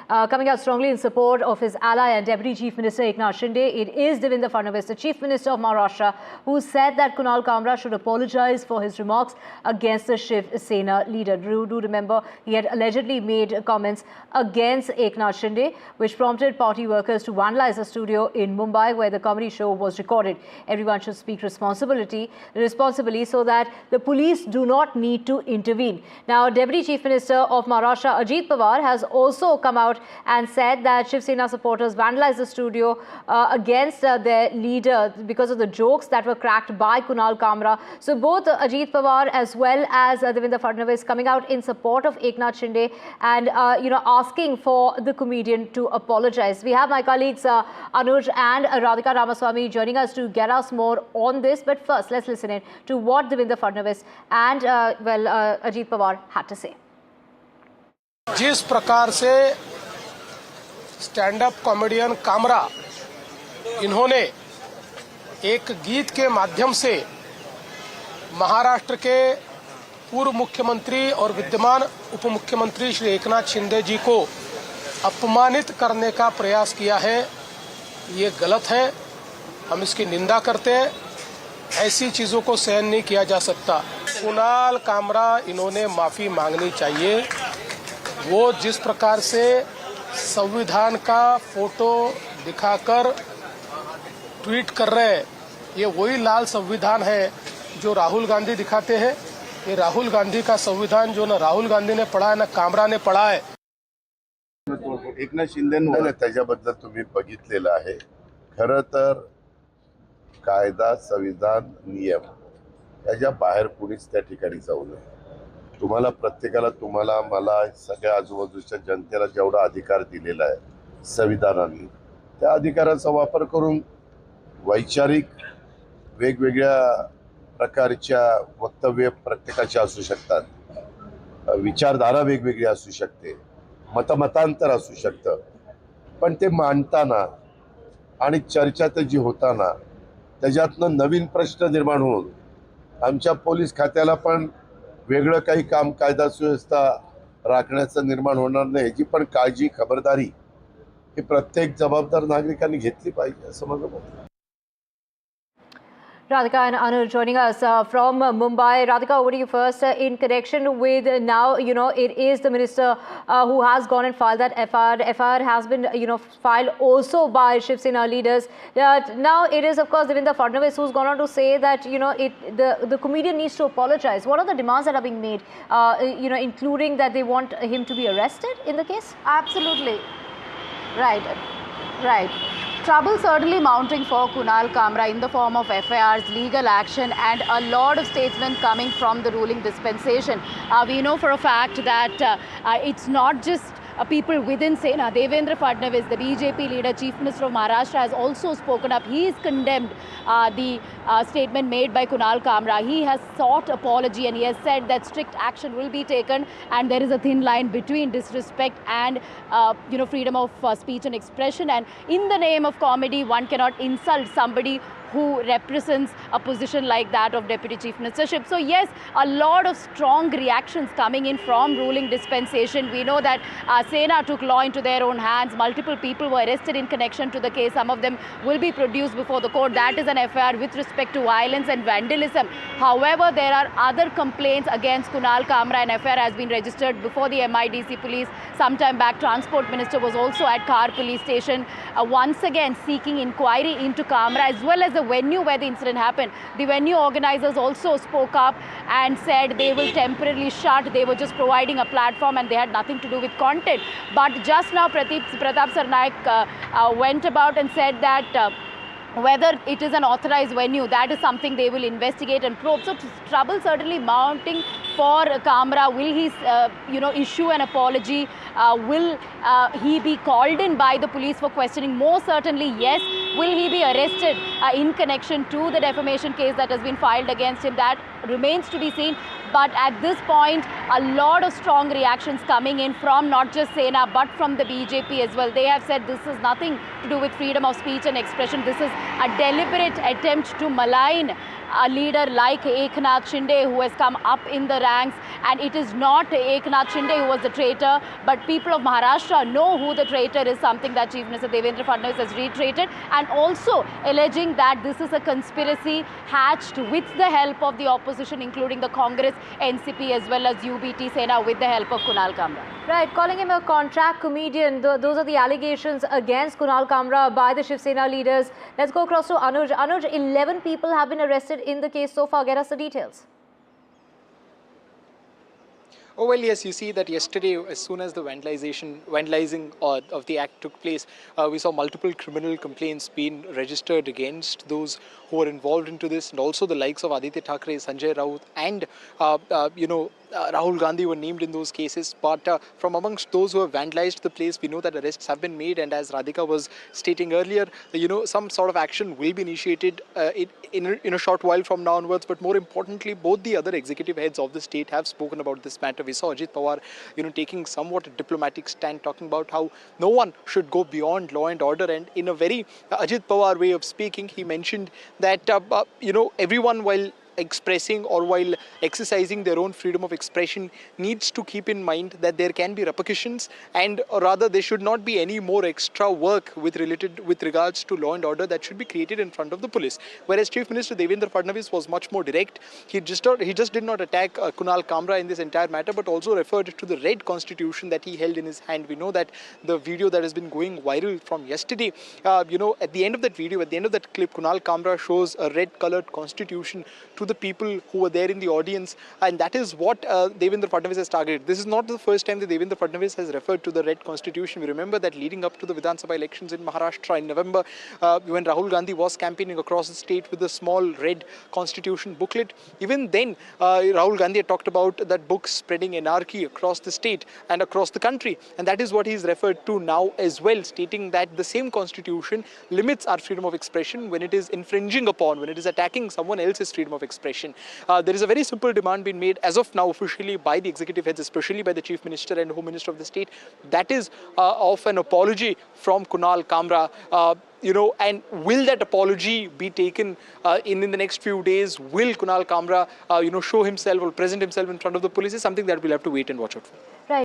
coming out strongly in support of his ally and Deputy Chief Minister Eknath Shinde. It is Devendra Fadnavis, the Chief Minister of Maharashtra, who said that Kunal Kamra should apologise for his remarks against the Shiv Sena leader. Do remember, he had allegedly made comments against Eknath Shinde, which prompted party workers to vandalise a studio in Mumbai where the comedy show was recorded. Everyone should speak responsibly so that the police do not need to intervene. Now, Deputy Chief Minister of Maharashtra, Ajit Pawar, has also come out and said that Shiv Sena supporters vandalized the studio against their leader because of the jokes that were cracked by Kunal Kamra. So both Ajit Pawar as well as Devendra Fadnavis coming out in support of Eknath Shinde and asking for the comedian to apologise. We have my colleagues Anuj and Radhika Ramaswamy joining us to get us more on this. But first, let's listen in to what Devendra Fadnavis and Ajit Pawar had to say. जिस प्रकार से stand up comedian Kamra इन्होंने एक गीत के माध्यम से महाराष्ट्र के पूर्व मुख्यमंत्री और विद्यमान उप मुख्यमंत्री श्री एकनाथ शिंदे जी को अपमानित करने का प्रयास किया है, ये गलत है। हम इसकी निंदा करते हैं। ऐसी चीजों को सहन नहीं किया जा सकता। कुणाल कामरा इन्होंने माफी मांगनी चाहिए। वो जिस प्रकार से संविधान का फोटो दिखाकर ट्वीट कर रहे हैं, ये वही लाल संविधान है जो राहुल गांधी दिखाते हैं। ये राहुल गांधी का संविधान जो न राहुल गांधी ने पढ़ा है न कामरा ने पढ़ा है। एकनाथ शिंदेंवर त्याच्याबद्दल तुम्ही बघितलेलं आहे। खरं तर कायदा, संविधान, नियम याच्या बाहेर कुणीच त्या ठिकाणी जाऊ नये। तुम्हाला प्रत्येकाला, तुम्हाला, मला, सगळ्या आजूबाजूच्या जनतेला जेवढा अधिकार दिलेला आहे संविधानाने, त्या अधिकाराचा वापर करून वैचारिक वेगवेगळ्या प्रकारच्या वक्तव्य प्रत्येकाचे असू शकतात, विचारधारा वेगवेगळी असू शकते, मतमतांतर असू शकतं, पण ते मांडताना आणि चर्चा त्याची होताना त्याच्यातनं नवीन प्रश्न निर्माण होऊन आमच्या पोलीस खात्याला पण वेगळं काही काम, कायदा सुव्यवस्था राखण्याचं निर्माण होणार नाही याची पण काळजी, खबरदारी ही प्रत्येक जबाबदार नागरिकांनी घेतली पाहिजे असं माझं मत आहे. Radhika and Anuj joining us from Mumbai. Radhika, over to you first. In connection with now, it is the minister who has gone and filed that FIR. The FIR has been, filed also by Shiv Sena leaders. Now it is, of course, Devendra Fadnavis who's gone on to say that, the comedian needs to apologise. What are the demands that are being made, including that they want him to be arrested in the case? Absolutely. Right. Trouble certainly mounting for Kunal Kamra in the form of FIRs, legal action, and a lot of statesmen coming from the ruling dispensation. We know for a fact that it's not just people within Sena. Devendra Fadnavis, the BJP leader, Chief Minister of Maharashtra, has also spoken up. He has condemned the statement made by Kunal Kamra. He has sought apology and he has said that strict action will be taken, and there is a thin line between disrespect and freedom of speech and expression. And in the name of comedy, one cannot insult somebody who represents a position like that of Deputy Chief Ministership. So yes, a lot of strong reactions coming in from ruling dispensation. We know that Sena took law into their own hands. Multiple people were arrested in connection to the case. Some of them will be produced before the court. That is an FIR with respect to violence and vandalism. However, there are other complaints against Kunal Kamra. An FIR has been registered before the MIDC police. Sometime back, Transport Minister was also at Khar police station, once again seeking inquiry into Kamra as well as the venue where the incident happened. The venue organizers also spoke up and said they will temporarily shut. They were just providing a platform and they had nothing to do with content. But just now, Pratap Sarnaik went about and said that whether it is an authorized venue, that is something they will investigate and probe. So trouble certainly mounting for Kamra. Will he, issue an apology? Will he be called in by the police for questioning? Most certainly, yes. Will he be arrested in connection to the defamation case that has been filed against him? That remains to be seen. But at this point, a lot of strong reactions coming in from not just Sena, but from the BJP as well. They have said this is nothing to do with freedom of speech and expression. This is a deliberate attempt to malign a leader like Eknath Shinde who has come up in the ranks, and it is not Eknath Shinde who was the traitor, but people of Maharashtra know who the traitor is, something that Chief Minister Devendra Fadnavis has reiterated, and also alleging that this is a conspiracy hatched with the help of the opposition, including the Congress, NCP as well as UBT Sena, with the help of Kunal Kamra. Right, calling him a contract comedian. Those are the allegations against Kunal Kamra by the Shiv Sena leaders. Let's go across to Anuj. Anuj, 11 people have been arrested in the case so far. Get us the details. Oh, well, yes, you see that yesterday, as soon as the vandalizing of the act took place, we saw multiple criminal complaints being registered against those who were involved into this, and also the likes of Aditya Thackeray, Sanjay Raut, and, Rahul Gandhi were named in those cases. But from amongst those who have vandalized the place, we know that arrests have been made, and as Radhika was stating earlier, some sort of action will be initiated in a short while from now onwards. But more importantly, both the other executive heads of the state have spoken about this matter. We saw Ajit Pawar, taking somewhat a diplomatic stand, talking about how no one should go beyond law and order. And in a very Ajit Pawar way of speaking, he mentioned that, everyone, while expressing or while exercising their own freedom of expression, needs to keep in mind that there can be repercussions, and rather there should not be any more extra work with regards to law and order that should be created in front of the police. Whereas Chief Minister Devendra Fadnavis was much more direct. He just did not attack Kunal Kamra in this entire matter, but also referred to the red constitution that he held in his hand. We know that the video that has been going viral from yesterday, at the end of that video, at the end of that clip, Kunal Kamra shows a red colored constitution to the people who were there in the audience, and that is what Devendra Fadnavis has targeted. This is not the first time that Devendra Fadnavis has referred to the red constitution. We remember that leading up to the Vidhan Sabha elections in Maharashtra in November, when Rahul Gandhi was campaigning across the state with a small red constitution booklet, even then Rahul Gandhi had talked about that book spreading anarchy across the state and across the country, and that is what he is referred to now as well, stating that the same constitution limits our freedom of expression when it is infringing upon, when it is attacking someone else's freedom of expression. There is a very simple demand being made as of now officially by the executive heads, especially by the Chief Minister and Home Minister of the state. That is of an apology from Kunal Kamra. And will that apology be taken in the next few days? Will Kunal Kamra, show himself or present himself in front of the police? Is something that we'll have to wait and watch out for. Right.